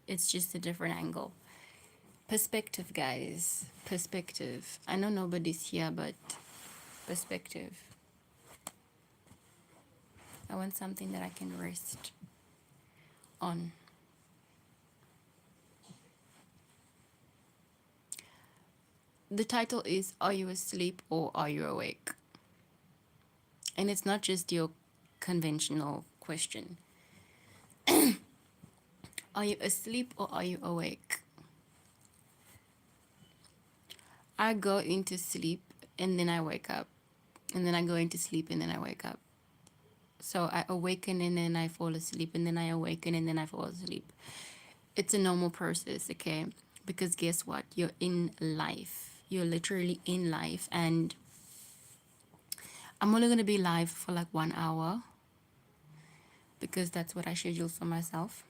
It's just a different angle. Perspective, guys. Perspective. I know nobody's here, but perspective. I want something that I can rest on. The title is Are You Asleep or Are You Awake? And it's not just your conventional question. Are you asleep or are you awake? I go into sleep and then I wake up. And then I go into sleep and then I wake up. So I awaken and then I fall asleep and then I awaken and then I fall asleep. It's a normal process, okay? Because guess what? You're in life. You're literally in life. And I'm only going to be live for like 1 hour because that's what I scheduled for myself.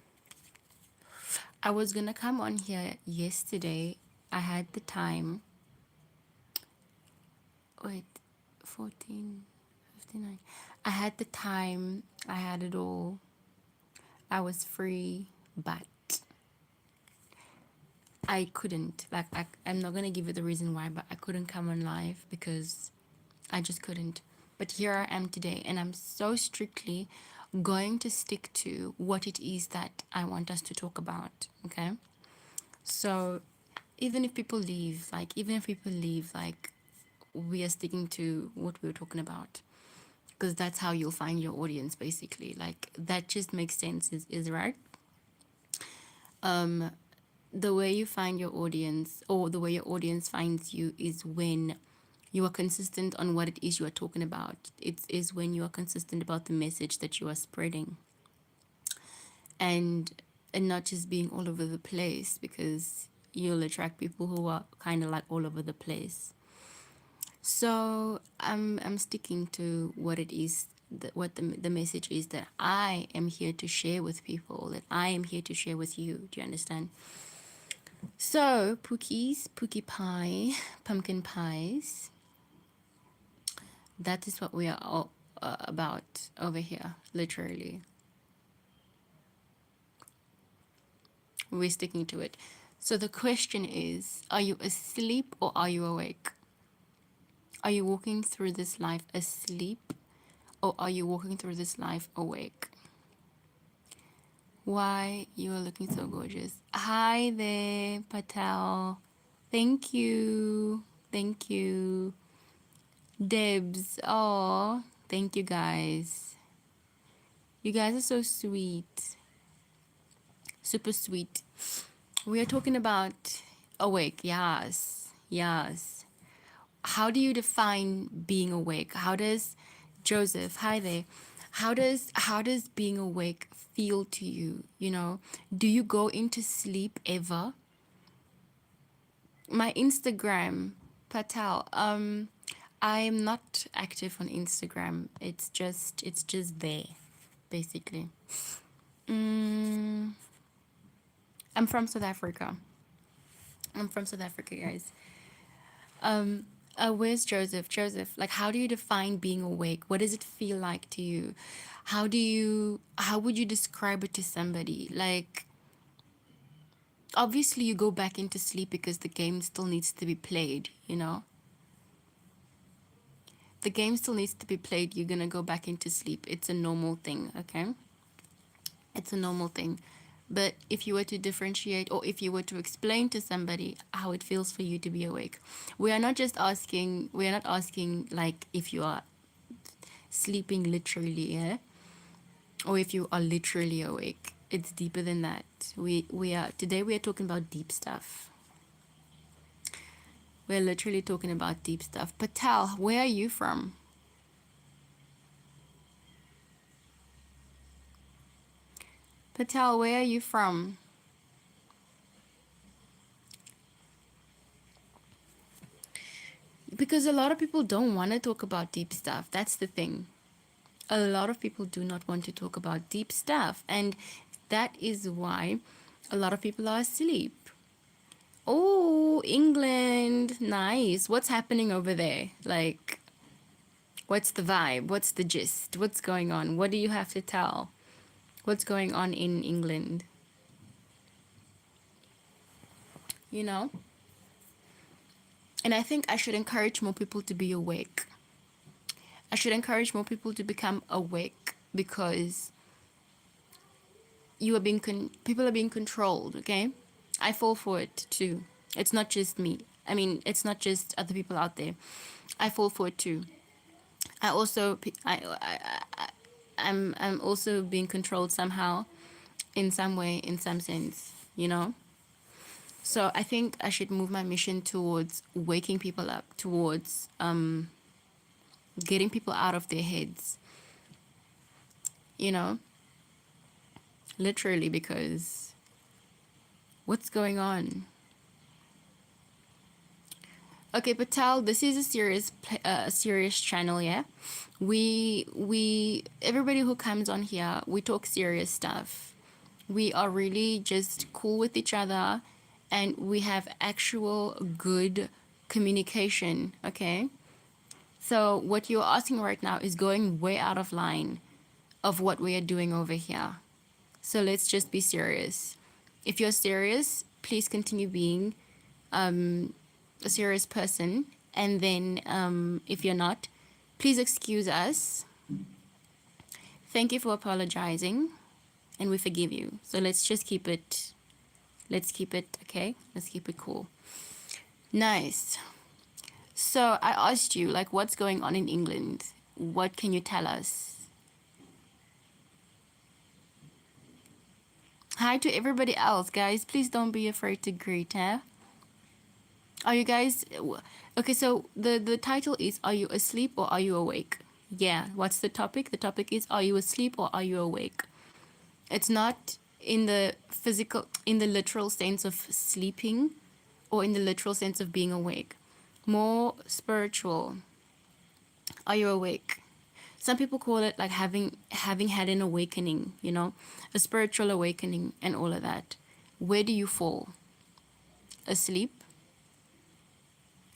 I was going to come on here yesterday. I had the time. Wait, 14, 59. I had the time. I had it all. I was free, but I couldn't. Like, I'm not going to give you the reason why, but I couldn't come on live because I just couldn't. But here I am today, and I'm so strictly going to stick to what it is that I want us to talk about. Okay. So even if people leave, like, we are sticking to what we were talking about because that's how you'll find your audience, basically. Like, that just makes sense, is right. The way you find your audience, or the way your audience finds you, is when you are consistent on what it is you are talking about. It is when you are consistent about the message that you are spreading, and not just being all over the place, because you'll attract people who are kind of like all over the place. So I'm sticking to what it is, what the message is that I am here to share with people, that I am here to share with you. Do you understand? So Pookies, Pookie pie, pumpkin pies. That is what we are all about over here. Literally, we're sticking to it. So the question is: Are you asleep or are you awake? Are you walking through this life asleep, or are you walking through this life awake? Why, you are looking so gorgeous. Hi there, Patel. Thank you. Thank you. Debs. Oh, thank you guys. You guys are so sweet. Super sweet. We are talking about awake. Yes. Yes. How do you define being awake? How does Joseph, hi there. How does being awake feel to you? You know, do you go into sleep ever? My Instagram, Patel. I am not active on Instagram. It's just there, basically. Mm, I'm from South Africa. Guys. Where's Joseph? Joseph, like, how do you define being awake? What does it feel like to you? How would you describe it to somebody? Like, obviously you go back into sleep because the game still needs to be played, you know? The game still needs to be played. You're gonna go back into sleep. It's a normal thing, okay? It's a normal thing. But if you were to differentiate, or if you were to explain to somebody how it feels for you to be awake, we are not asking like if you are sleeping literally, yeah? Or if you are literally awake. It's deeper than that. Today we are talking about deep stuff. We're literally talking about deep stuff. Patel, where are you from? Patel, where are you from? Because a lot of people don't want to talk about deep stuff. That's the thing. A lot of people do not want to talk about deep stuff. And that is why a lot of people are asleep. Oh, England. Nice. What's happening over there? Like, what's the vibe? What's the gist? What's going on? What do you have to tell? What's going on in England? you know? And I think I should encourage more people to be awake. I should encourage more people to become awake because people are being controlled, okay? I fall for it too. It's not just me. I mean, it's not just other people out there. I fall for it too. I also I'm also being controlled somehow, in some way, in some sense, you know? So I think I should move my mission towards waking people up, towards getting people out of their heads, you know? Literally, because what's going on? Okay, Patel, this is a serious channel, yeah. We everybody who comes on here, we talk serious stuff. We are really just cool with each other, and we have actual good communication. Okay, so what you're asking right now is going way out of line of what we are doing over here. So let's just be serious. If you're serious, please continue being a serious person. And then if you're not, please excuse us. Thank you for apologizing. And we forgive you. So let's keep it, okay? Let's keep it cool. Nice. So I asked you, like, what's going on in England? What can you tell us? Hi to everybody else, guys. Please don't be afraid to greet, eh? Are you guys okay? So the title is, are you asleep or are you awake? Yeah. What's the topic? The topic is, are you asleep or are you awake? It's not in the physical, in the literal sense of sleeping, or in the literal sense of being awake. More spiritual. Are you awake? Some people call it like having had an awakening, you know, a spiritual awakening and all of that. Where do you fall? Asleep?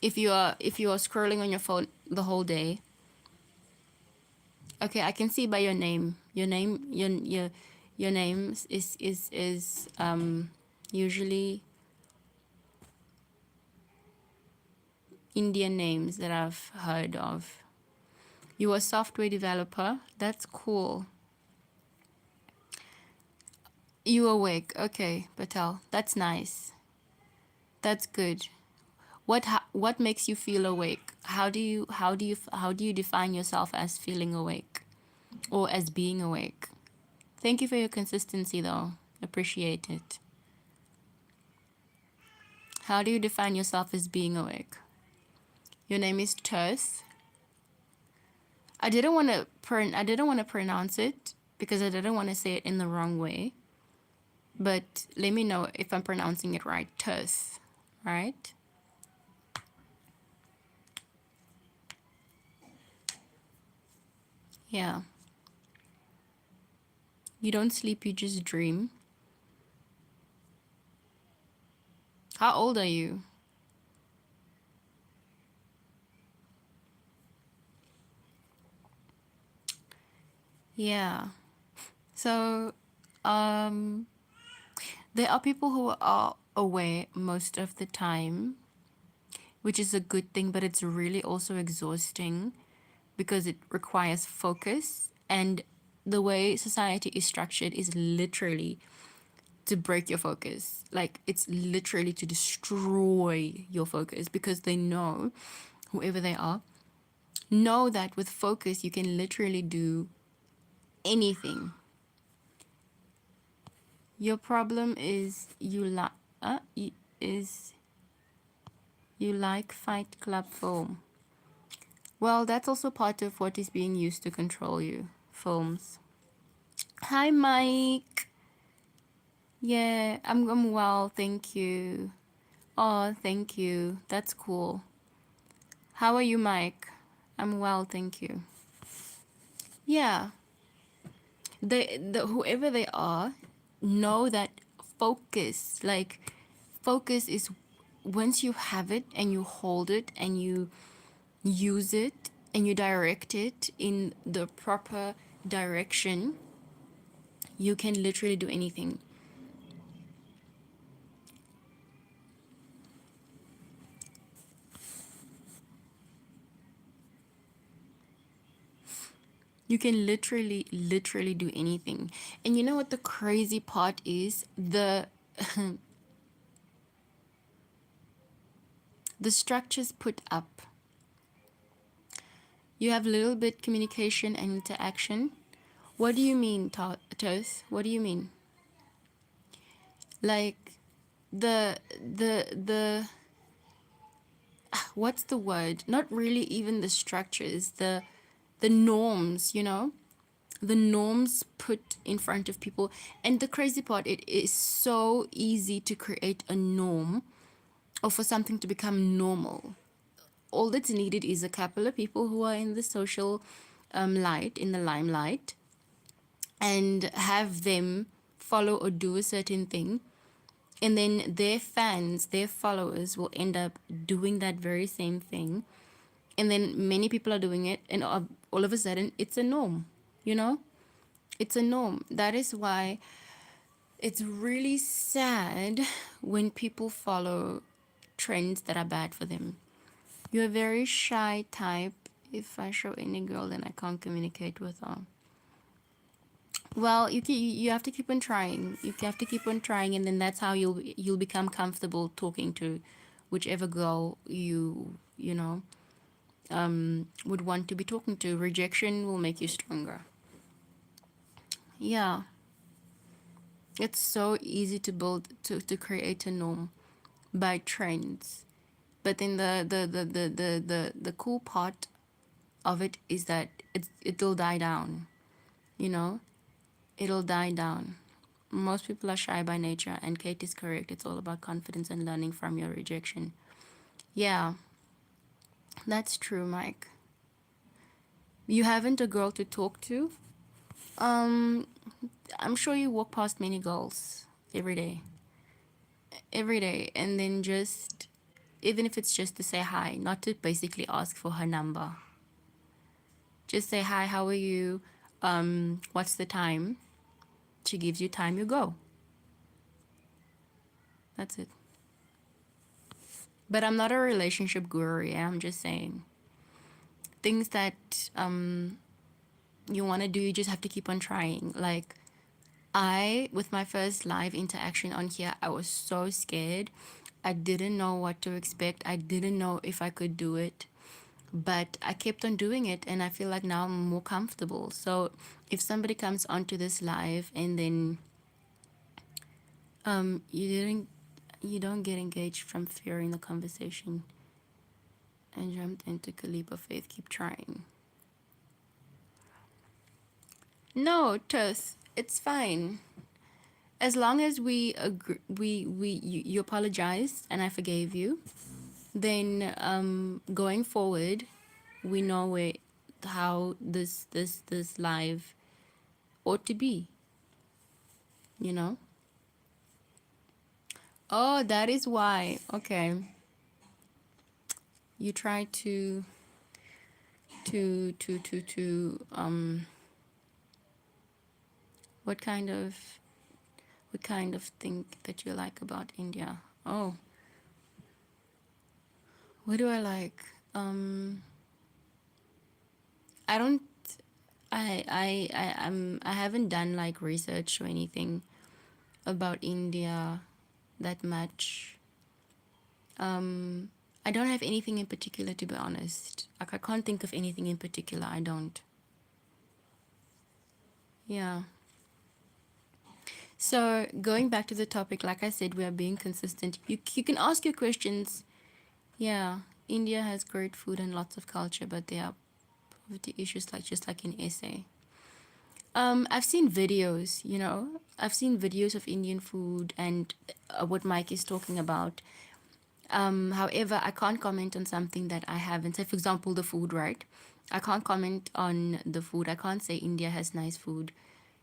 If you are scrolling on your phone the whole day. Okay, I can see by your name. Your name is usually Indian names that I've heard of. You're a software developer. That's cool. You awake. Okay, Patel. That's nice. That's good. What makes you feel awake? How do you define yourself as feeling awake or as being awake? Thank you for your consistency though. Appreciate it. How do you define yourself as being awake? Your name is Tess. I didn't want to pronounce it because I didn't want to say it in the wrong way. But let me know if I'm pronouncing it right. Tess, right? Yeah. You don't sleep, you just dream. How old are you? Yeah. So, um, there are people who are away most of the time, which is a good thing, but it's really also exhausting because it requires focus. And the way society is structured is literally to break your focus. Like, it's literally to destroy your focus because they know, whoever they are, know that with focus, you can literally do anything. Your problem is is you like Fight Club film. Well, that's also part of what is being used to control you. Films. Hi, Mike. Yeah, I'm well, thank you. Oh, thank you. That's cool. How are you, Mike? I'm well, thank you. Yeah, the whoever they are, know that focus, like focus is once you have it and you hold it and you use it and you direct it in the proper direction, you can literally do anything. You can literally do anything. And you know what the crazy part is? The structures put up. You have little bit communication and interaction. What do you mean, Toth? What do you mean? Like the what's the word? Not really even the structures, the norms, you know? The norms put in front of people. And the crazy part, it is so easy to create a norm or for something to become normal. All that's needed is a couple of people who are in the social light, in the limelight, and have them follow or do a certain thing. And then their fans, their followers will end up doing that very same thing. And then many people are doing it, and all of a sudden, it's a norm, you know? It's a norm. That is why it's really sad when people follow trends that are bad for them. You're a very shy type. If I show any girl, then I can't communicate with her. Well, you have to keep on trying. You have to keep on trying, and then that's how you'll become comfortable talking to whichever girl you know would want to be talking to. Rejection will make you stronger. Yeah, it's so easy to build to create a norm by trends, but then the cool part of it is that it'll die down. You know, it'll die down. Most people are shy by nature, and Kate is correct. It's all about confidence and learning from your rejection. Yeah, that's true, Mike. You haven't a girl to talk to? Um, I'm sure you walk past many girls every day. Every day. And then just, even if it's just to say hi, not to basically ask for her number. Just say hi, how are you? What's the time? She gives you time, you go. That's it. But I'm not a relationship guru, yeah? I'm just saying. Things that you want to do, you just have to keep on trying. Like, with my first live interaction on here, I was so scared. I didn't know what to expect. I didn't know if I could do it. But I kept on doing it, and I feel like now I'm more comfortable. So if somebody comes onto this live and then um, you didn't you don't get engaged from fearing the conversation and jumped into a leap of faith, keep trying. No, Tess, it's fine. As long as we agree, you apologized and I forgave you, then going forward, we know how this live ought to be. You know. Oh, that is why. Okay, you try to what kind of thing that you like about India? Oh, what do I like? I don't. I haven't done like research or anything about India that much. I don't have anything in particular, to be honest. Like, I can't think of anything in particular. I don't. Yeah. So going back to the topic, like I said, we are being consistent. You can ask your questions. Yeah, India has great food and lots of culture, but there are poverty issues, like just like in SA. I've seen videos. I've seen videos of Indian food and what Mike is talking about. However, I can't comment on something that I haven't. Say, for example, the food, right? I can't comment on the food. I can't say India has nice food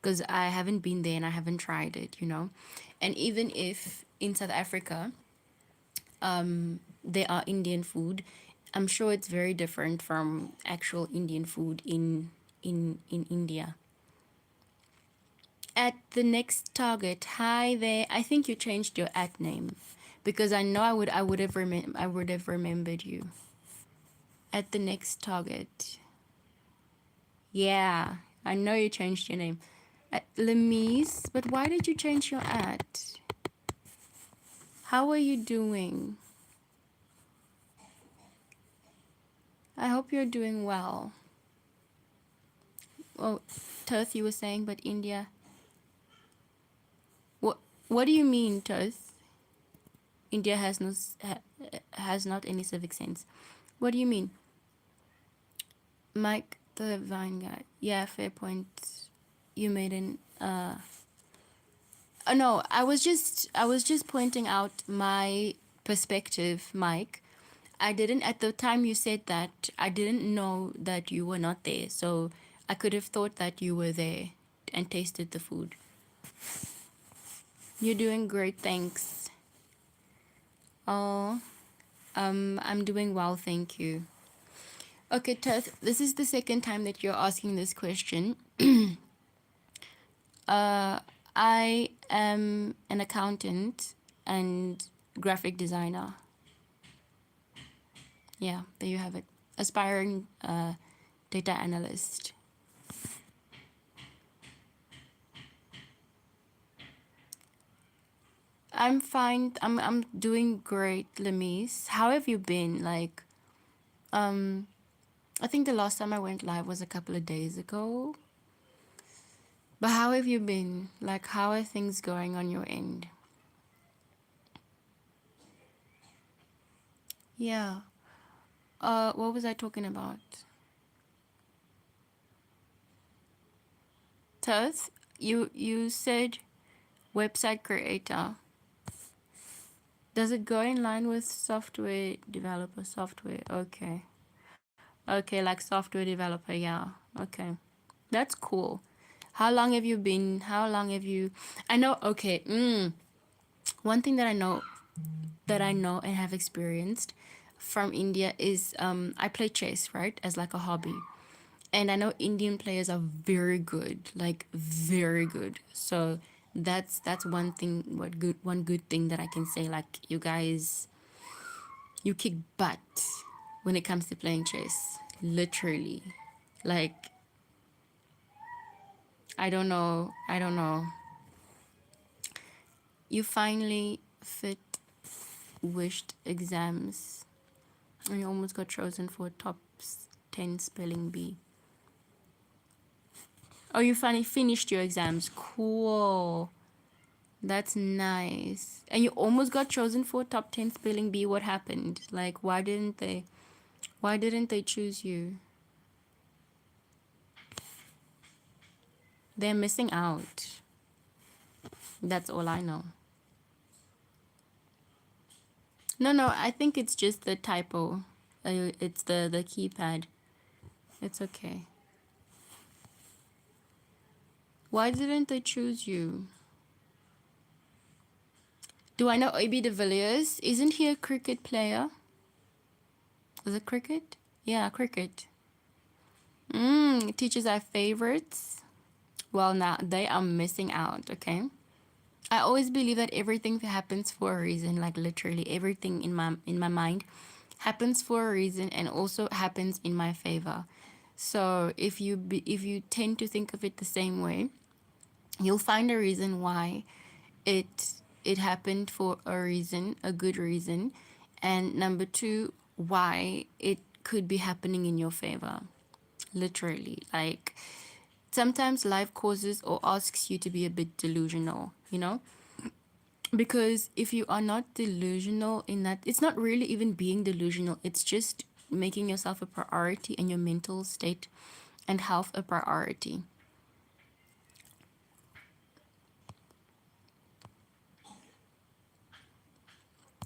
because I haven't been there and I haven't tried it. And even if in South Africa there are Indian food, I'm sure it's very different from actual Indian food in India. At the next target, hi there. I think you changed your at name because I know I would have remembered you. At the next target. Yeah, I know you changed your name. Lemise, but why did you change your at? How are you doing? I hope you're doing well. Oh, Turth, you were saying, but India. What What do you mean, Turth? India has not any civic sense. What do you mean, Mike, the Vine guy? Yeah, fair point. You made an no, I was just pointing out my perspective, Mike. I didn't at the time you said that, I didn't know that you were not there. So I could have thought that you were there and tasted the food. You're doing great, thanks. Oh, I'm doing well, thank you. Okay, Tess, this is the second time that you're asking this question. I am an accountant and graphic designer. Yeah, there you have it. Aspiring data analyst. I'm fine. I'm doing great, Lemise. How have you been? Like, I think the last time I went live was a couple of days ago. But how have you been? Like, how are things going on your end? Yeah. What was I talking about? Tess, you said website creator. Does it go in line with software developer software? Okay. Okay, like software developer, yeah. Okay. That's cool. How long have you I know, okay. One thing that I know and have experienced from India is I play chess, right? As like a hobby. And I know Indian players are very good, like very good. So that's one good thing that I can say. Like, you guys, you kick butt when it comes to playing chess. Literally. Like, I don't know. You finally fit wished exams and you almost got chosen for top 10 spelling bee. Oh, you finally finished your exams. Cool. That's nice. And you almost got chosen for top 10 spelling bee. What happened? Like, why didn't they choose you? They're missing out. That's all I know. No, I think it's just the typo. It's the keypad. It's okay. Why didn't they choose you? Do I know AB de Villiers? Isn't he a cricket player? Is it cricket? Yeah, cricket. Teachers are favorites. Well, now they are missing out, okay? I always believe that everything happens for a reason, like literally everything in my mind happens for a reason and also happens in my favor. So if you tend to think of it the same way, you'll find a reason why it it happened for a reason, a good reason, and number two, why it could be happening in your favor. Literally, like sometimes life causes or asks you to be a bit delusional, you know? Because if you are not delusional in that, it's not really even being delusional, it's just making yourself a priority and your mental state and health a priority.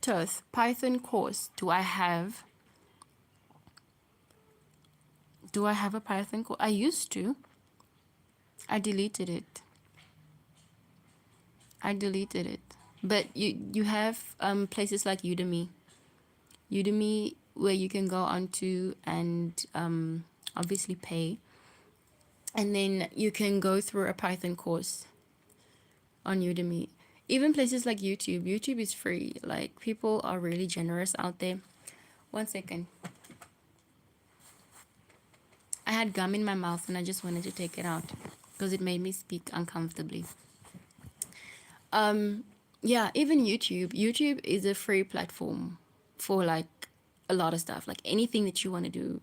Toth, Python course. Do I have a Python course? I used to. I deleted it. I deleted it. But you have places like Udemy. Udemy where you can go onto and obviously pay. And then you can go through a Python course on Udemy. Even places like YouTube. YouTube is free. Like, people are really generous out there. One second. I had gum in my mouth and I just wanted to take it out because it made me speak uncomfortably. Yeah, even YouTube. YouTube is a free platform for like a lot of stuff, like anything that you want to do.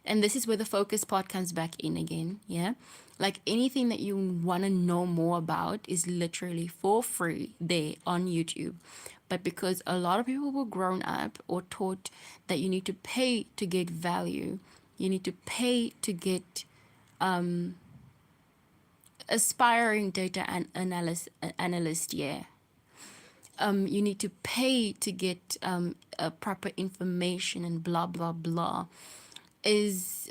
And this is where the focus part comes back in again. Yeah. Like anything that you want to know more about is literally for free there on YouTube. But because a lot of people were grown up or taught that you need to pay to get value, you need to pay to get aspiring data analyst, yeah. You need to pay to get proper information and blah blah blah. Is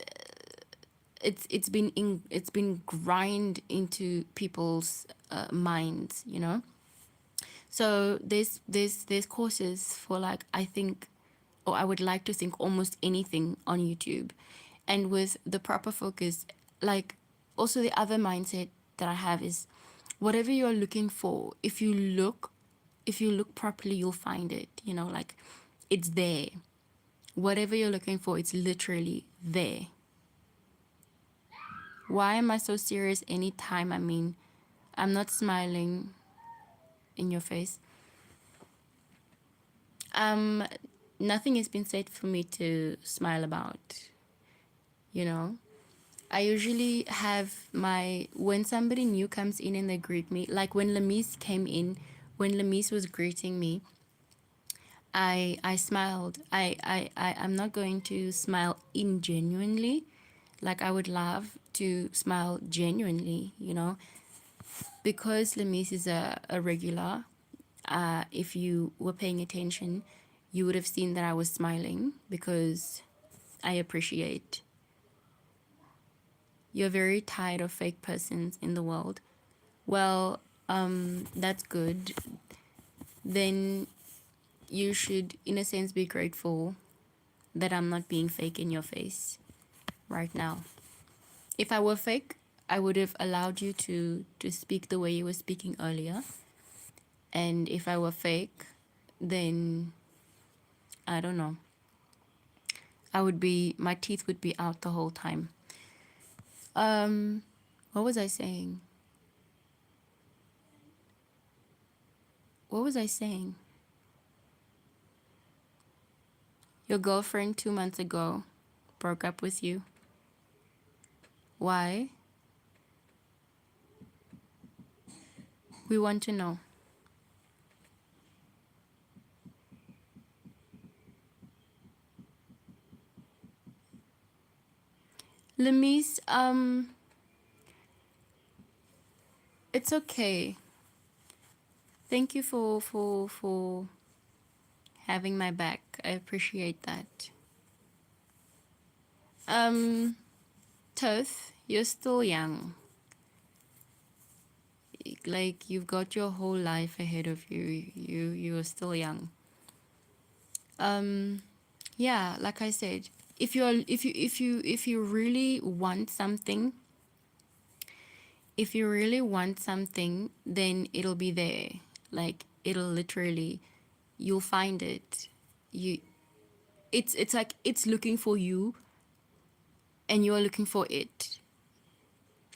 it's been grind into people's minds, you know. So there's courses for like I think, or I would like to think almost anything on YouTube, and with the proper focus, like also the other mindset that I have is whatever you're looking for, if you look properly, you'll find it, you know, like it's there. Whatever you're looking for, it's literally there. Why am I so serious anytime? I mean, I'm not smiling in your face. Nothing has been said for me to smile about, you know. I usually have when somebody new comes in and they greet me, like when Lamise came in, when Lamise was greeting me, I smiled. I'm not going to smile ingenuinely. Like I would love to smile genuinely, you know, because Lamise is a regular. If you were paying attention, you would have seen that I was smiling because I appreciate. You're very tired of fake persons in the world. Well, that's good. Then you should, in a sense, be grateful that I'm not being fake in your face right now. If I were fake, I would have allowed you to speak the way you were speaking earlier. And if I were fake, then I don't know. My teeth would be out the whole time. What was I saying? What was I saying? Your girlfriend 2 months ago broke up with you. Why? We want to know. Lemise, it's okay. Thank you for having my back. I appreciate that. Toth, you're still young. Like you've got your whole life ahead of you. You're still young. Yeah, like I said, if you really want something, then it'll be there. Like it'll literally, you'll find it. You, it's like it's looking for you, and you are looking for it.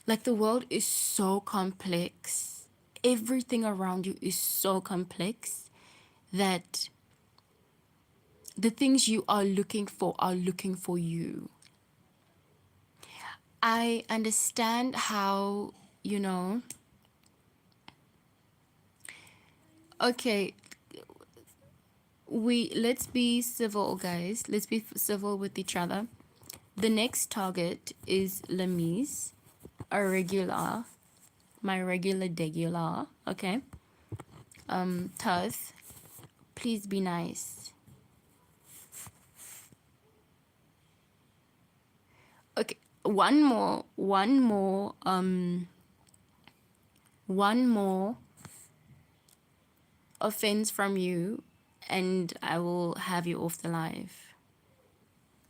Like the world is so complex. Everything around you is so complex that the things you are looking for you. I understand how, you know, okay, let's be civil, guys. Let's be civil with each other. The next target is Lamise, a regular, my regular degular, okay? Tuth, please be nice. Okay, one more offense from you, and I will have you off the live.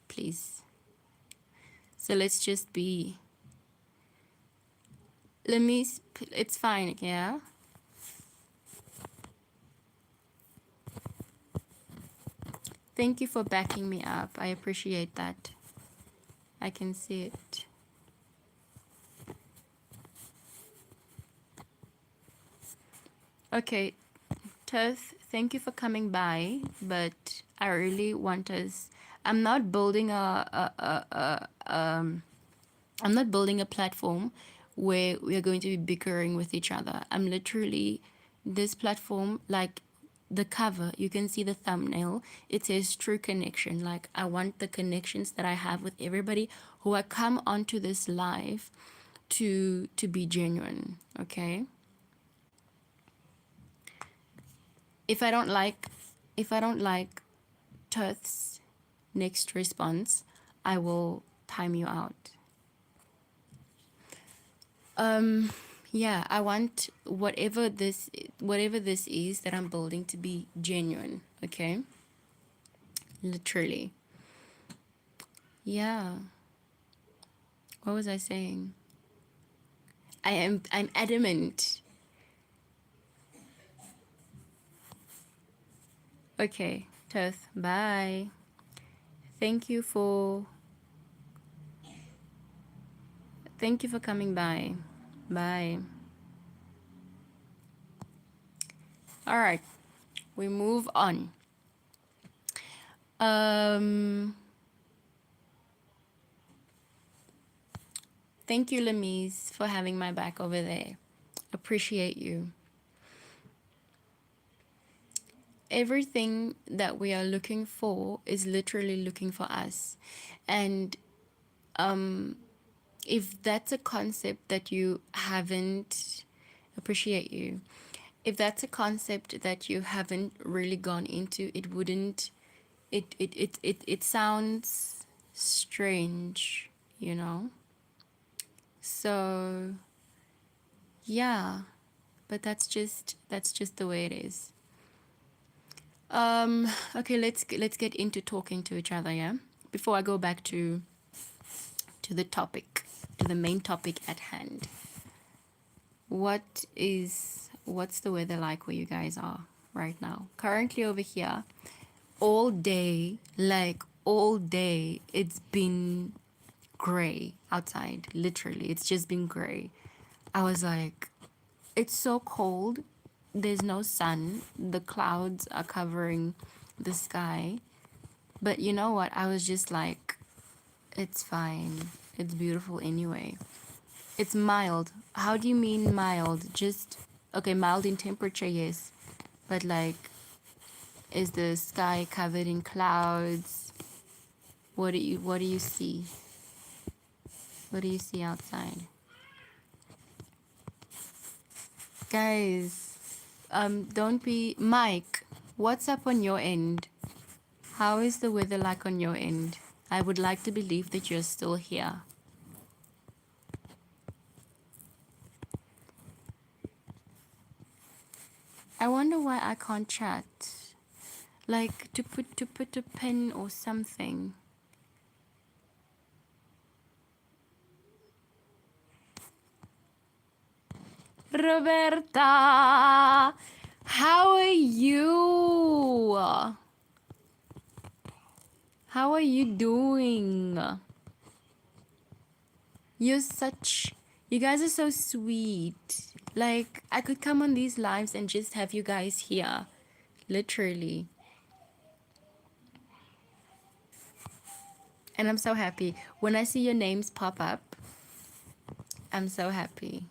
Please. So let's just be. It's fine, yeah? Thank you for backing me up. I appreciate that. I can see it. Okay, Tess, thank you for coming by, but I really want us. I'm not building I'm not building a platform where we are going to be bickering with each other. I'm literally this platform, like the cover, you can see the thumbnail. It says true connection. Like I want the connections that I have with everybody who I come onto this live to be genuine. Okay. If I don't like if I don't like Tooth's next response, I will time you out. Yeah, I want whatever this is that I'm building to be genuine, okay? Literally. Yeah. What was I saying? I'm adamant. Okay, Tooth, bye. Thank you for coming by. Bye. All right. We move on. Um Thank you, Lamise, for having my back over there. Appreciate you. Everything that we are looking for is literally looking for us. And if that's a concept that you haven't, appreciate you. If that's a concept that you haven't really gone into, it wouldn't, it sounds strange, you know? So, yeah, but that's just the way it is. Okay, let's get into talking to each other, yeah? Before I go back to the topic, to the main topic at hand. What's the weather like where you guys are right now? Currently over here, all day, like all day, it's been gray outside. Literally, it's just been gray. I was like, it's so cold. There's no sun. The clouds are covering the sky. But you know what? I was just like, it's fine. It's beautiful anyway. It's mild. How do you mean mild? Just, okay, mild in temperature, yes. But like, is the sky covered in clouds? What do you see? What do you see outside? Guys, don't be Mike, what's up on your end? How is the weather like on your end? I would like to believe that you're still here. I wonder why I can't chat. Like to put a pen or something. Roberta, how are you? How are you doing? You guys are so sweet. Like, I could come on these lives and just have you guys here. Literally. And I'm so happy. When I see your names pop up, I'm so happy.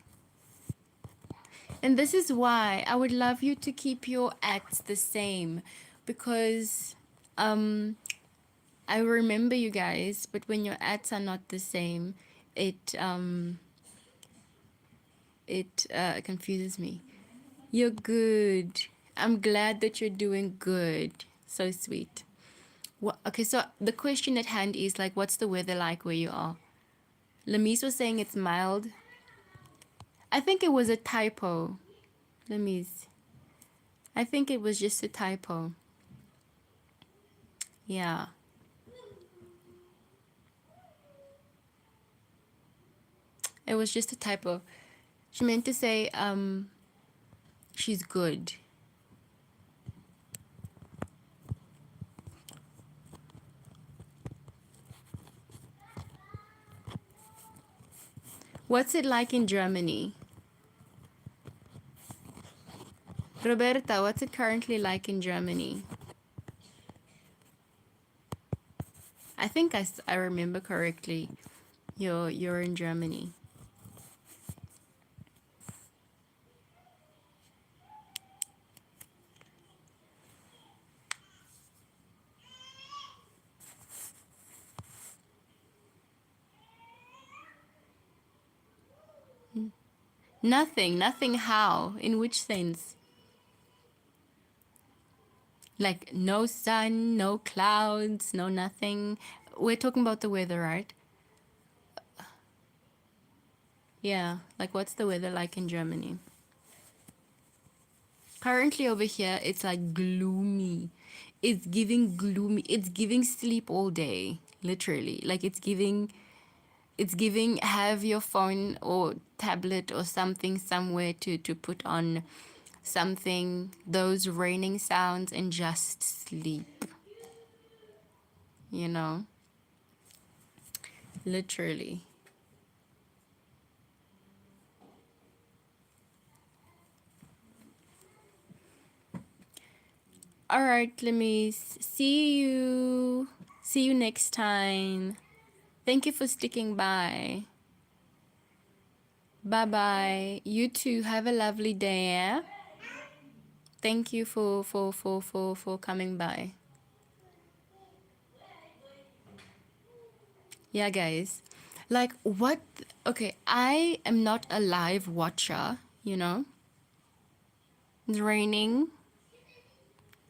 And this is why I would love you to keep your acts the same. Because I remember you guys, but when your acts are not the same, it confuses me. You're good. I'm glad that you're doing good. So sweet. Okay, so the question at hand is like, what's the weather like where you are? Lamise was saying it's mild. I think it was a typo. Lamise. I think it was just a typo. Yeah. It was just a typo. She meant to say, she's good. What's it like in Germany? Roberta, what's it currently like in Germany? I think I remember correctly. You're in Germany. Nothing how? In which sense? Like no sun, no clouds, no nothing. We're talking about the weather, right? Yeah, like what's the weather like in Germany? Currently over here, it's like gloomy. It's giving gloomy. It's giving sleep all day, literally. Like it's giving have your phone or tablet or something somewhere to put on something, those raining sounds and just sleep, you know? Literally. All right, let me see you. See you next time. Thank you for sticking by. Bye bye. You too. Have a lovely day. Yeah? Thank you for coming by. Yeah, guys. Like what? Okay, I am not a live watcher. You know, it's raining,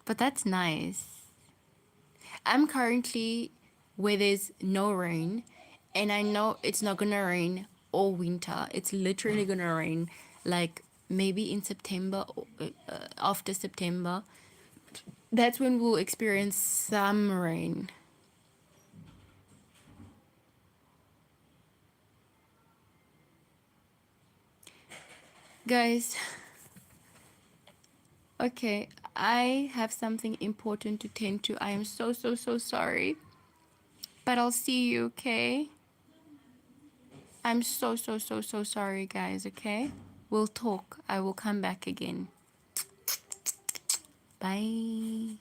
but that's nice. I'm currently where there's no rain, and I know it's not gonna rain all winter. It's literally gonna rain like maybe in September, after September. That's when we'll experience some rain. Guys, okay, I have something important to tend to. I am so sorry. But I'll see you, okay? I'm so sorry, guys, okay? We'll talk. I will come back again. Bye.